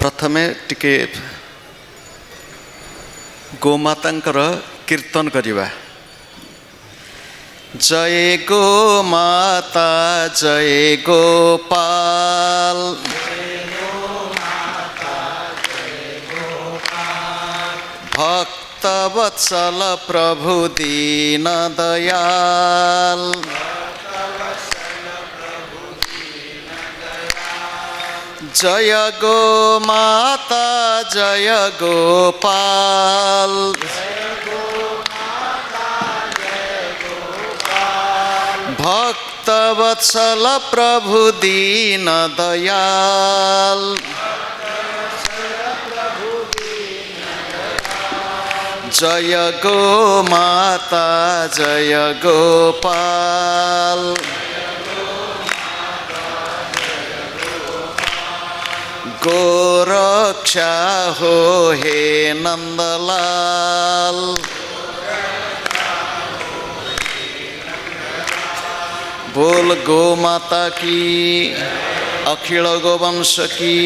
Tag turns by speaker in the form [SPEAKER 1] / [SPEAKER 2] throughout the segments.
[SPEAKER 1] प्रथमे टिके गोमातांकर कीर्तन करिबा। जय गो माता जय गोपाल, भक्त वत्सल प्रभु दीन दयाल। जय गो माता जय गोपाल, भक्त वत्सल प्रभु दीन दयाल। जय गो माता जय गोपाल, गोरक्षा हो हे नंदलाल। बोल गो माता की, अखिल गोवंश की,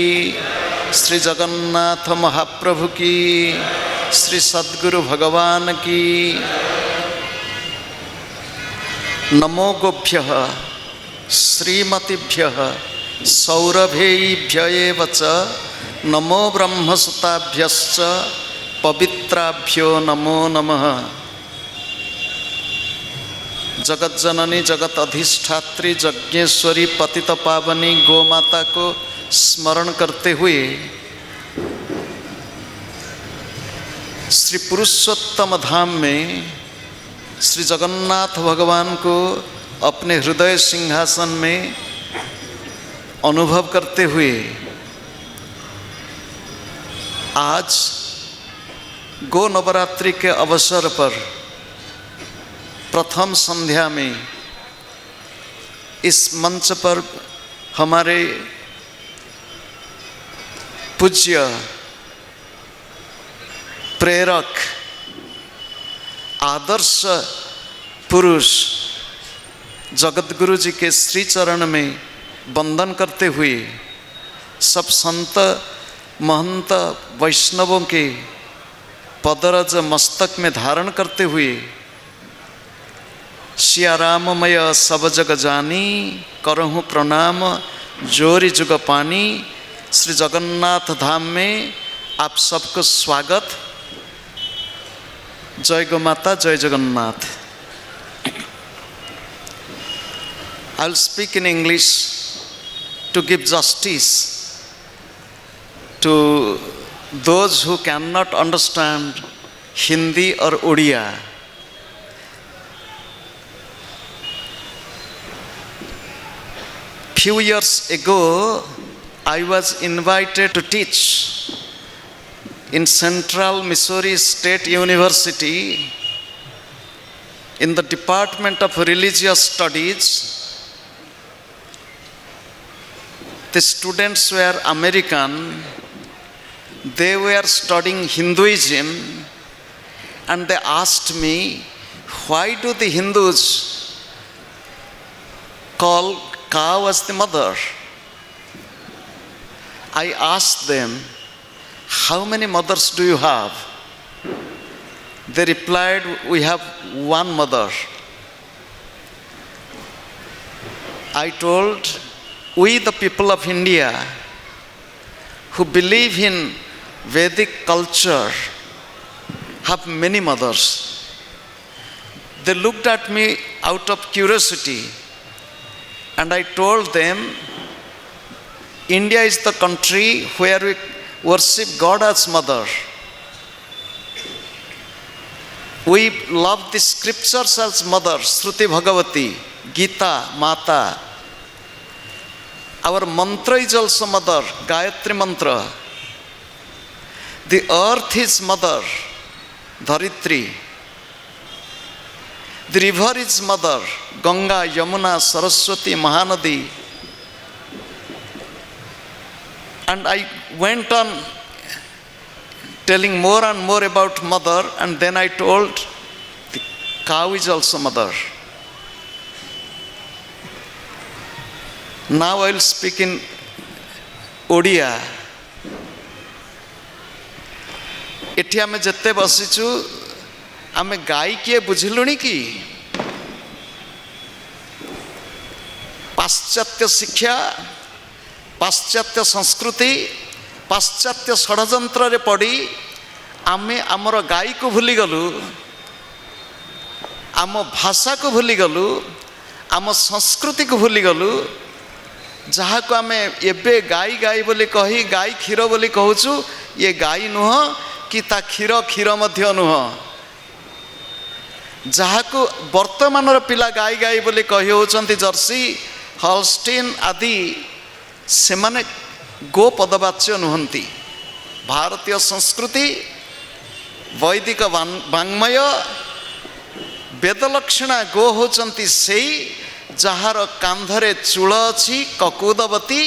[SPEAKER 1] श्री जगन्नाथ महाप्रभु की, श्री सद्गुरु भगवान की। नमो गोभ्यः श्रीमतिभ्यः सौरभेभ्यः च नमो ब्रह्मसुताभ्यश्च पवित्राभ्यो नमो नमः। जगत जननी जगत अधिष्ठात्री यज्ञेश्वरी पतित पावनी गोमाता को स्मरण करते हुए श्री पुरुषोत्तम धाम में श्री जगन्नाथ भगवान को अपने हृदय सिंहासन में अनुभव करते हुए आज गो नवरात्रि के अवसर पर प्रथम संध्या में इस मंच पर हमारे पूज्य प्रेरक आदर्श पुरुष जगतगुरु जी के श्री चरण में वंदन करते हुए सब संत महंत वैष्णवों के पदरज मस्तक में धारण करते हुए सिया राममय सब जग जानी, करहूँ प्रणाम जोरी जुग पानी। श्री जगन्नाथ धाम में आप सबको स्वागत। जय गो माता जय Jagannath. I will speak in English to give justice to those who cannot understand Hindi or Odia. Few years ago, I was invited to teach in Central Missouri State University in the Department of Religious Studies. The students were American. They were studying Hinduism, and they asked me, why do the Hindus call cow as the mother? I asked them, how many mothers do you have? They replied, we have one mother. I told, we the people of India who believe in Vedic culture have many mothers. They looked at me out of curiosity, and I told them, India is the country where we worship God as mother. We love the scriptures as mother, Shruti Bhagavati, Gita, Mata. Our mantra is also mother, Gayatri mantra. The earth is mother, Dharitri. The river is mother, Ganga, Yamuna, Saraswati, Mahanadi. And I went on telling more and more about mother, and then I told the cow is also mother. Now I will speak in Odia. एठी आमे जत्ते बसिचु आमे गाई किए बुझिलुनी कि पाश्चात्य शिक्षा पाश्चात्य संस्कृति पाश्चात्य षड़यंत्र रे पड़ी आमे आमर गाई को भूली गलु आम भाषा को भूली गलु आम संस्कृति को भूली गलु जहाँ को आमे एबे गाई गाई बोली कही गाई क्षीर बोली कहूचु ये गाई नुह कि ता क्षीर क्षीर मध्य नुह जहाँ को वर्तमान पिला गाई गाई बोली कही होचंती जर्सी हॉलस्टीन आदि से माने गो पदवाच्य नुहंती। भारतीय संस्कृति वैदिक वाङ्मय वेदलक्षणा गो होचंती सेई जहार कांधरे चूल अच्छी ककुदवती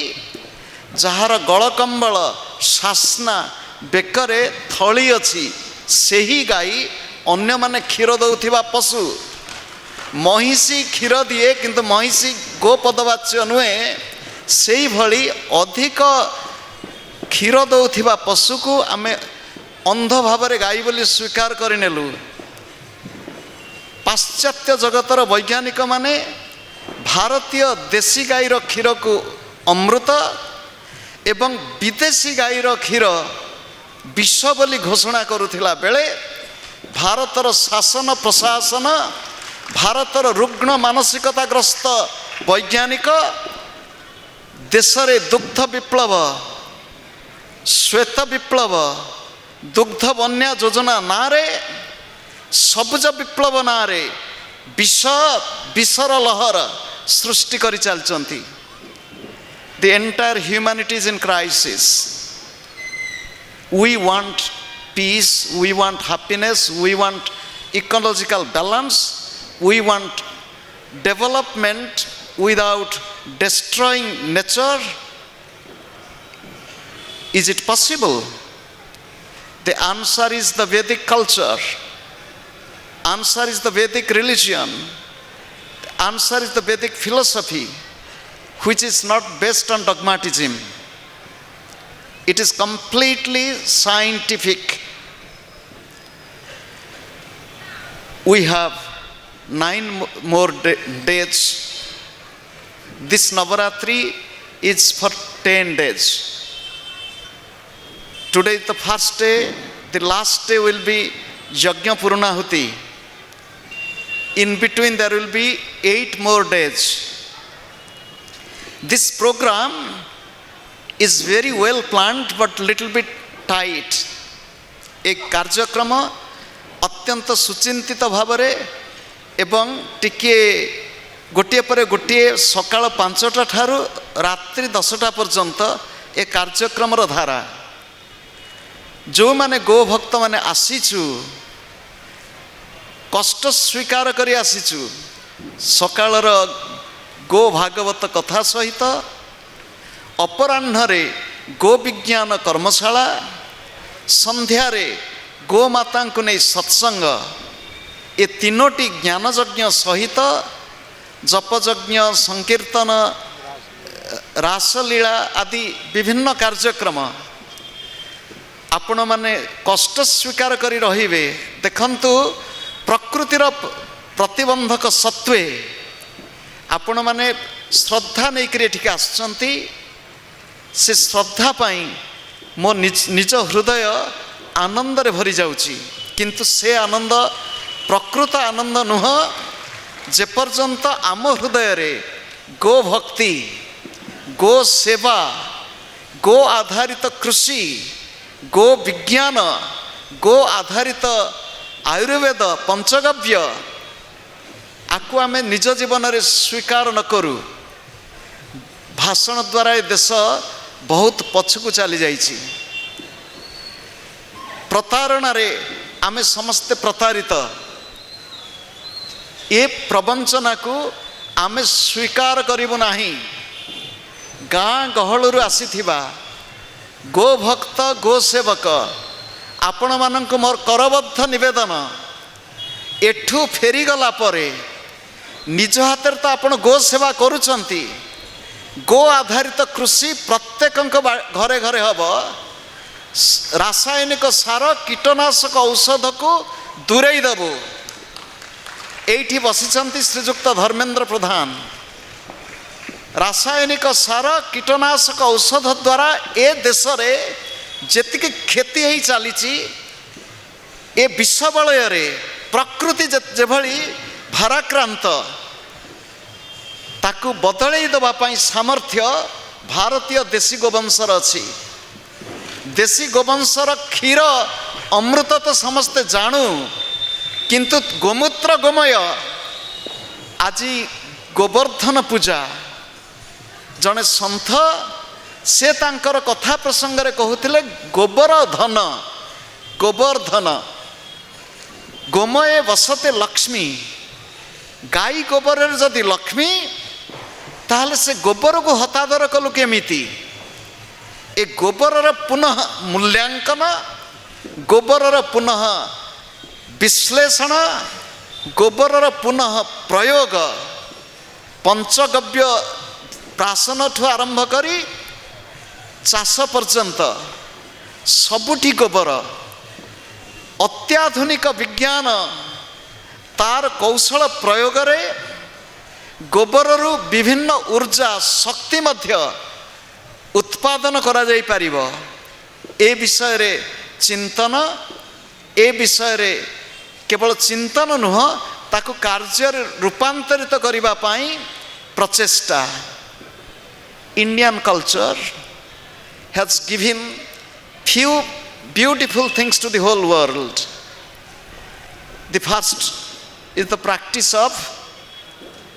[SPEAKER 1] जहार गलकम्बल शासना बेकरे थली अच्छी सेही गाई अन्य माने क्षीर दौथिबा पशु महिषी क्षीर दिए किंतु महिषी गो पदवाच्य नुहे सेई भली अधिक क्षीर दौथिबा पशु को आमे अंध भावरे गाई बोली स्वीकार करिनेलु। पाश्चात्य जगतर वैज्ञानिक माने भारतीय देशी गाईर क्षीर को अमृत एवं विदेशी गाईर क्षीर विष बोली घोषणा करुथिला बेले भारतर शासन प्रशासन भारतर रुग्ण मानसिकताग्रस्त वैज्ञानिक देशरे दुग्ध विप्लव श्वेत विप्लव दुग्ध बन्या योजना नारे सबुज विप्लव नारे विषर लहर सृष्टि करि चलचंती। The entire humanity is in crisis. We want peace, we want happiness, we want ecological balance, we want development without destroying nature. Is it possible? The answer is the Vedic culture. Answer is the Vedic religion. The answer is the Vedic philosophy, which is not based on dogmatism. It is completely scientific. We have 9 more days. This Navaratri is for 10 days. Today is the first day. The last day will be Yajna Purnahuti. In between there will be 8 more days. This program is very well planned but little bit tight. एक कार्यक्रम अत्यंत सुचिंतित भावरे एवं टिके गोटिए पर गोटिए सकाळ 5टा ठारू रात्रि 10टा पर्यंत ए कार्यक्रम धारा जो माने गो भक्त माने आसीचु कष्ट स्वीकार करी आसीचु सकाळर गो भागवत कथा सहित अपराह्न गो विज्ञान कर्मशाला संध्यारे गो माता को नहीं सत्संग ये तीनोटी ज्ञान यज्ञ सहित जपयज्ञ संकीर्तन रासलीला आदि विभिन्न कार्यक्रम आपण माने कष्ट स्वीकार करी रहिबे। देखंतु प्रकृतिर प्रतिबंधक सत्वे आपण माने श्रद्धा नहीं करी एठिक आछंती से श्रद्धा पाई मो निज हृदय आनंद रे भरी जाउची किंतु से आनंद प्रकृत आनंद नुह जे पर्यंत आम हृदय रे गो भक्ति गो सेवा गो आधारित कृषि गो विज्ञान गो आधारित आयुर्वेद पंचगव्य आकु आमे निज जीवन रे स्वीकार न करू भाषण द्वारा ए देश बहुत पछकु चली जाइछि। प्रतारणा रे आमे समस्ते प्रतारित ए प्रवंचना को आमे स्वीकार करिबु नाही। गाँ गहलरू आसीथिबा गो भक्त गो सेवक आपण मानक मोर करबद्ध निवेदन एठू फेरी गला परे निज हाथ तो आपण गो सेवा करुचंती गो आधारित कृषि प्रत्येक घरे घरे हब ରାସାୟନିକ ସାର କୀଟନାଶକ ଔଷଧକୁ ଦୂରେଇ ଦେବୁ। ଏଇଠି ବସିଛନ୍ତି ଶ୍ରୀଯୁକ୍ତ ଧର୍ମେନ୍ଦ୍ର ପ୍ରଧାନ। ରାସାୟନିକ ସାର କୀଟନାଶକ ଔଷଧ ଦ୍ୱାରା ଏ ଦେଶରେ ଯେତିକି କ୍ଷତି ହେଇ ଚାଲିଛି, ଏ ବିଷ ବଳୟରେ ପ୍ରକୃତି ଯେଭଳି ଭାରାକ୍ରାନ୍ତ, ତାକୁ ବଦଳେଇ ଦେବା ପାଇଁ ସାମର୍ଥ୍ୟ ଭାରତୀୟ ଦେଶୀ ଗୋବଂଶର ଅଛି। ଦେଶୀ ଗୋବଂଶର କ୍ଷୀର ଅମୃତ ତ ସମସ୍ତେ ଜାଣୁ, କିନ୍ତୁ ଗୋମୂତ୍ର ଗୋମୟ। ଆଜି ଗୋବର୍ଦ୍ଧନ ପୂଜା, ଜଣେ ସନ୍ଥ ସେ ତାଙ୍କର କଥା ପ୍ରସଙ୍ଗରେ କହୁଥିଲେ ଗୋବର ଧନ, ଗୋବର୍ଦ୍ଧନ। ଗୋମୟେ ବସତେ ଲକ୍ଷ୍ମୀ। ଗାଈ ଗୋବରରେ ଯଦି ଲକ୍ଷ୍ମୀ, ତାହେଲେ ସେ ଗୋବରକୁ ହତାଦର କଲୁ କେମିତି? ଏ ଗୋବରର ପୁନଃ ମୂଲ୍ୟାଙ୍କନ, ଗୋବରର ପୁନଃ ବିଶ୍ଳେଷଣ, ଗୋବରର ପୁନଃ ପ୍ରୟୋଗ, ପଞ୍ଚଗବ୍ୟ ପ୍ରାଶନଠୁ ଆରମ୍ଭ କରି ଚାଷ ପର୍ଯ୍ୟନ୍ତ ସବୁଠି ଗୋବର। ଅତ୍ୟାଧୁନିକ ବିଜ୍ଞାନ ତାର କୌଶଳ ପ୍ରୟୋଗରେ ଗୋବରରୁ ବିଭିନ୍ନ ଉର୍ଜା ଶକ୍ତି ମଧ୍ୟ ଉତ୍ପାଦନ କରାଯାଇପାରିବ। ଏ ବିଷୟରେ ଚିନ୍ତନ, ଏ ବିଷୟରେ କେବଳ ଚିନ୍ତନ ନୁହଁ, ତାକୁ କାର୍ଯ୍ୟରେ ରୂପାନ୍ତରିତ କରିବା ପାଇଁ ପ୍ରଚେଷ୍ଟା। Indian culture has given few beautiful things to the whole world. The first is the practice of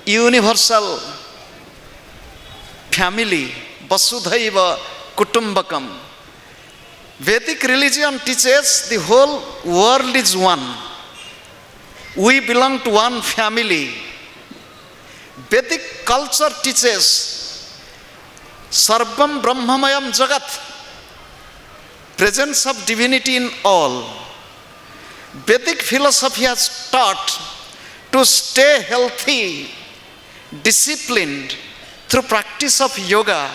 [SPEAKER 1] universal family, Vasudhaiva Kutumbakam. Vedic religion teaches the whole world is one. We belong to one family. Vedic culture teaches Sarvam Brahmamayam Jagat, presence of divinity in all. Vedic philosophy has taught to stay healthy, disciplined through practice of yoga.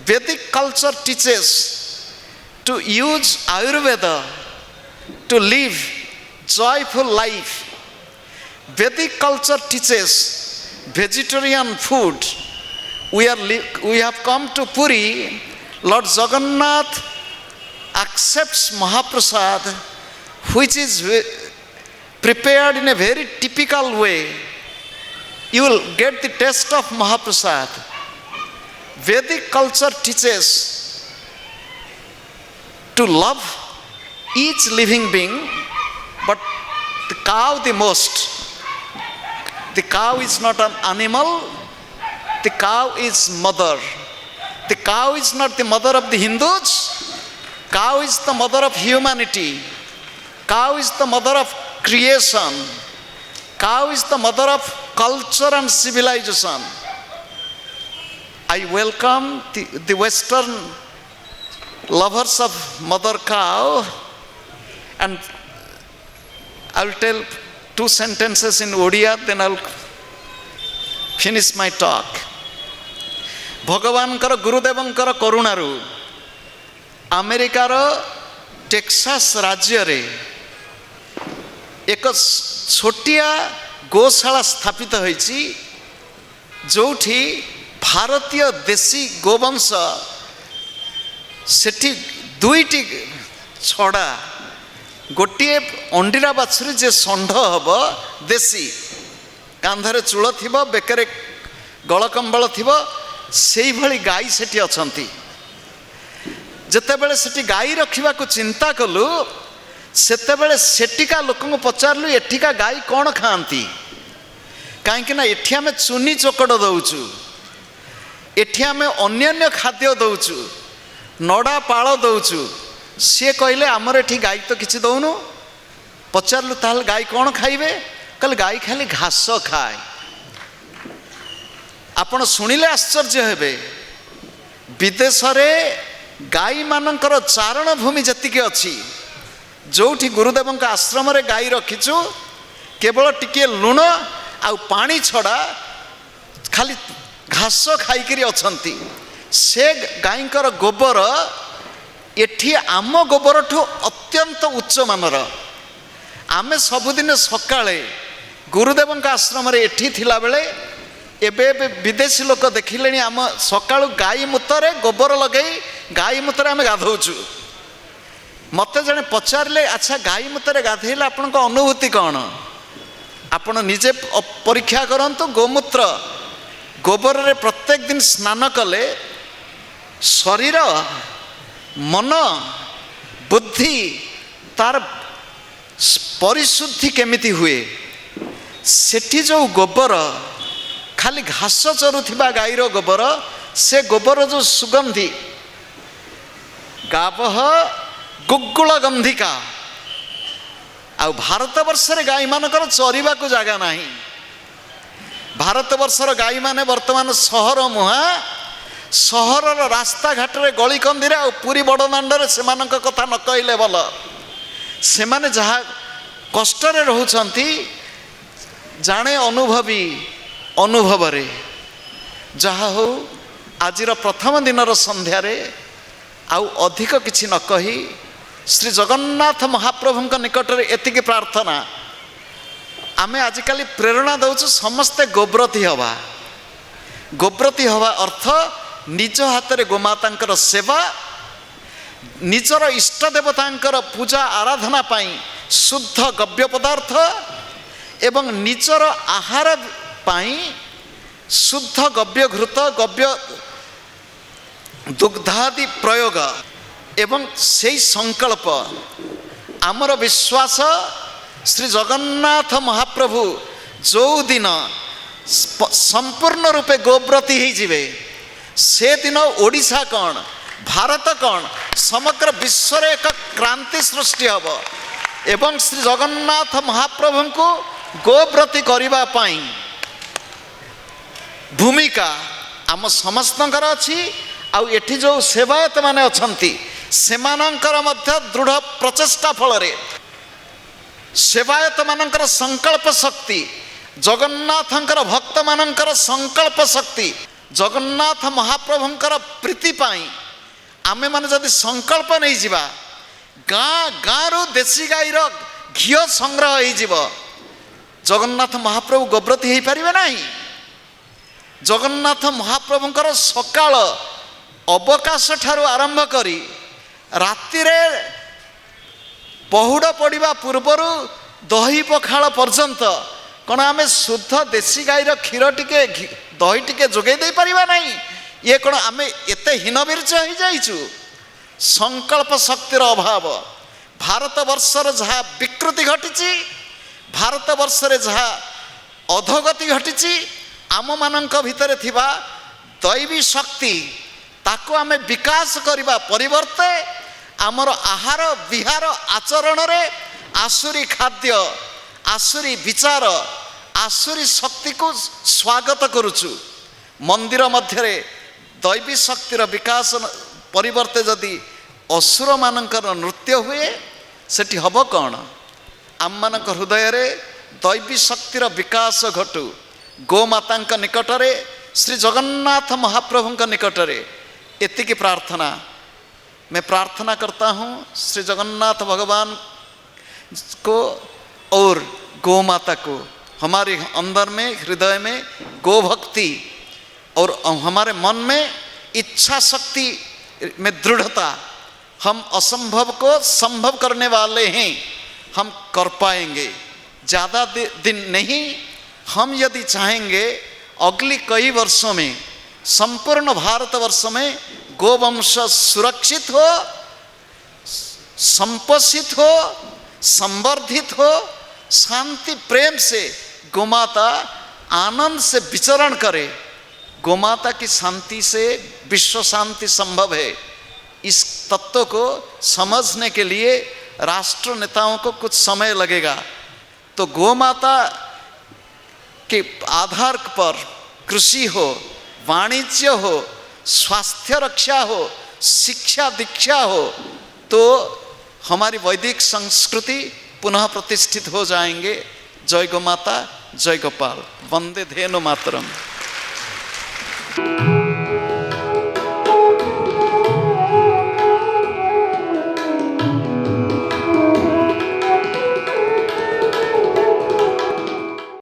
[SPEAKER 1] Vedic culture teaches to use Ayurveda to live joyful life. Vedic culture teaches vegetarian food. We have come to Puri. Lord Jagannath accepts Mahaprasad, which is prepared in a very typical way. You will get the taste of Mahaprasad. Vedic culture teaches to love each living being, but the cow the most. The cow is not an animal. The cow is mother. The cow is not the mother of the Hindus. Cow is the mother of humanity. Cow is the mother of creation. Cow is the mother of culture and civilization. I welcome the Western lovers of mother cow, and I will tell 2 sentences in Odia, then I will finish my talk. ଭଗବାନଙ୍କର ଗୁରୁଦେବଙ୍କର କରୁଣାରୁ ଆମେରିକାର Texas ରାଜ୍ୟରେ ଏକ ଛୋଟିଆ ଗୋଶାଳା ସ୍ଥାପିତ ହୋଇଛି, ଯେଉଁଠି ଭାରତୀୟ ଦେଶୀ ଗୋବଂଶ, ସେଠି 2ଟି ଛଡ଼ା, ଗୋଟିଏ ଅଣ୍ଡିରା ବାଛୁରୀ ଯେ ଷଣ୍ଢ ହେବ ଦେଶୀ, କାନ୍ଧରେ ଚୂଳ ଥିବ, ବେକରେ ଗଳକମ୍ବଳ ଥିବ, ସେଇଭଳି ଗାଈ ସେଠି ଅଛନ୍ତି। ଯେତେବେଳେ ସେଠି ଗାଈ ରଖିବାକୁ ଚିନ୍ତା କଲୁ, ସେତେବେଳେ ସେଠିକା ଲୋକଙ୍କୁ ପଚାରିଲୁ ଏଠିକା ଗାଈ କ'ଣ ଖାଆନ୍ତି? କାହିଁକି ନା ଏଠି ଆମେ ଚୁନି ଚୋକଡ଼ ଦେଉଛୁ, ଏଠି ଆମେ ଅନ୍ୟାନ୍ୟ ଖାଦ୍ୟ ଦେଉଛୁ, ନଡ଼ା ପାଳ ଦେଉଛୁ। ସିଏ କହିଲେ ଆମର ଏଠି ଗାଈ ତ କିଛି ଦେଉନୁ। ପଚାରିଲୁ ତାହେଲେ ଗାଈ କ'ଣ ଖାଇବେ? କହିଲେ ଗାଈ ଖାଲି ଘାସ ଖାଏ। ଆପଣ ଶୁଣିଲେ ଆଶ୍ଚର୍ଯ୍ୟ ହେବେ, ବିଦେଶରେ ଗାଈମାନଙ୍କର ଚାରଣ ଭୂମି ଯେତିକି ଅଛି, ଯେଉଁଠି ଗୁରୁଦେବଙ୍କ ଆଶ୍ରମରେ ଗାଈ ରଖିଛୁ, କେବଳ ଟିକିଏ ଲୁଣ ଆଉ ପାଣି ଛଡ଼ା ଖାଲି ଘାସ ଖାଇକିରି ଅଛନ୍ତି। ସେ ଗାଈଙ୍କର ଗୋବର एठी आम गोबरठू अत्यंत उच्च मानर। आमे सबुदिन सकाळे गुरुदेव आश्रम एठी थिला बेले एबे विदेशी लोक देखिले आम सकाळु गाई मूत्र गोबर लगे गाई मूत्र आम गाधौचु। मत जड़े पचारे अच्छा गाई मूत्र गाधेले आपण अनुभूति कौन आपण निजे परीक्षा करंतु। गोमूत्र गोबर रे प्रत्येक दिन स्नान कले शरीर मन बुद्धि तार परिशुद्धि केमिति हुए। सेठी जो गोबर खाली घास चरुथिबा गाईर गोबर से गोबर जो सुगंधि गावह गुग्गुल गंधिका आ भारत वर्ष रे गाई मानकर चरिबा को जागा नाही। भारत वर्षर गाई माने वर्तमान सहर मुहा सहरर रास्ता घाट रे गली कंदीरे आ पुरी बड़दाण्डरे सेमानक कथा न कहले भल। सेमाने जहा कष्ट रे रहउछंती जाने अनुभवी अनुभव रे जहा हो आजिर प्रथम दिनर संध्यारे आउ अधिक किछि न कही श्री जगन्नाथ महाप्रभुଙ୍କ निकटरे एतिकी प्रार्थना आमे आजिकाली प्रेरणा दउछु समस्ते गोब्रती हवा। गोब्रती हवा अर्थ निज हाथ रे गोमातांकर सेवा निजर इष्ट देवतांकर पूजा आराधना पाई शुद्ध गव्य पदार्थ एवं निजर आहार पाई शुद्ध गव्य घृत गव्य दुग्धादि प्रयोग एवं से संकल्प आमर विश्वास श्री जगन्नाथ महाप्रभु जो दिन संपूर्ण रूपे गोव्रती हो जिवे से दिन ओडिशा कौन भारत कौन समग्र विश्व रे एक क्रांति सृष्टि हब एवं श्री जगन्नाथ महाप्रभु को गोव्रती करिबा पाई भूमिका आम समस्तंकर अच्छी आउ एठी जो सेवायत माने अछंती सेमानंकर मध्य दृढ़ प्रचेष्टा फल रे सेवायत मानंकर संकल्प शक्ति जगन्नाथंकर भक्त मानंकर संकल्प शक्ति जगन्नाथ महाप्रभुंकर प्रीति पाई आमे माने जदि संकल्प नहीं जिबा गाँ गाँ रु देशी गाईर घी संग्रह हो जिवो जगन्नाथ महाप्रभु गोव्रती हो पारिबे नाही। जगन्नाथ महाप्रभुंकर सकाळ अवकाश ठारू आरंभ करी राति रे पहुड़ पड़िबा पूर्वरु दही पखाल पर्यंत कौन आमे शुद्ध देशी गाईर क्षीर टिके दही टिके जोगे दे परिबा नहीं। ये कौन आमे एते हीनबीर्ज हो जाइछु। संकल्प शक्तिर अभाव भारत वर्षर जहाँ विकृति घटी भारत वर्षरे जहाँ अधोगति घटी आम मानक भितरे थिबा दैवी शक्ति ताको आमे विकास करिबा परिवर्ते आमर आहार विहार आचरण रे आसुरी खाद्य आसुरी विचार आसुरी शक्ति को स्वागत करुचु। मंदिर मध्यरे दैवी शक्तिर विकास परिवर्ते जदि असुर मानकर नृत्य हुए सेठी हब कौन आम मानक हृदय रे दैवी शक्तिर विकास घटू। गोमाता निकटरे श्री जगन्नाथ महाप्रभु निकटरे एतिकी प्रार्थना मैं प्रार्थना करता हूँ श्री जगन्नाथ भगवान को और गौ माता को हमारे अंदर में हृदय में गो भक्ति और हमारे मन में इच्छा शक्ति में दृढ़ता हम असंभव को संभव करने वाले हैं हम कर पाएंगे। ज़्यादा दिन नहीं हम यदि चाहेंगे अगली कई वर्षों में संपूर्ण भारत वर्ष में गोवंश सुरक्षित हो संपोषित हो संवर्धित हो शांति प्रेम से गोमाता आनंद से विचरण करे। गोमाता की शांति से विश्व शांति संभव है। इस तत्व को समझने के लिए राष्ट्र नेताओं को कुछ समय लगेगा। तो गोमाता के आधार पर कृषि हो वाणिज्य हो स्वास्थ्य रक्षा हो शिक्षा दीक्षा हो तो हमारी वैदिक संस्कृति पुनः प्रतिष्ठित हो जाएंगे। जय गो माता जय गोपाल वंदे धेनु मातरम।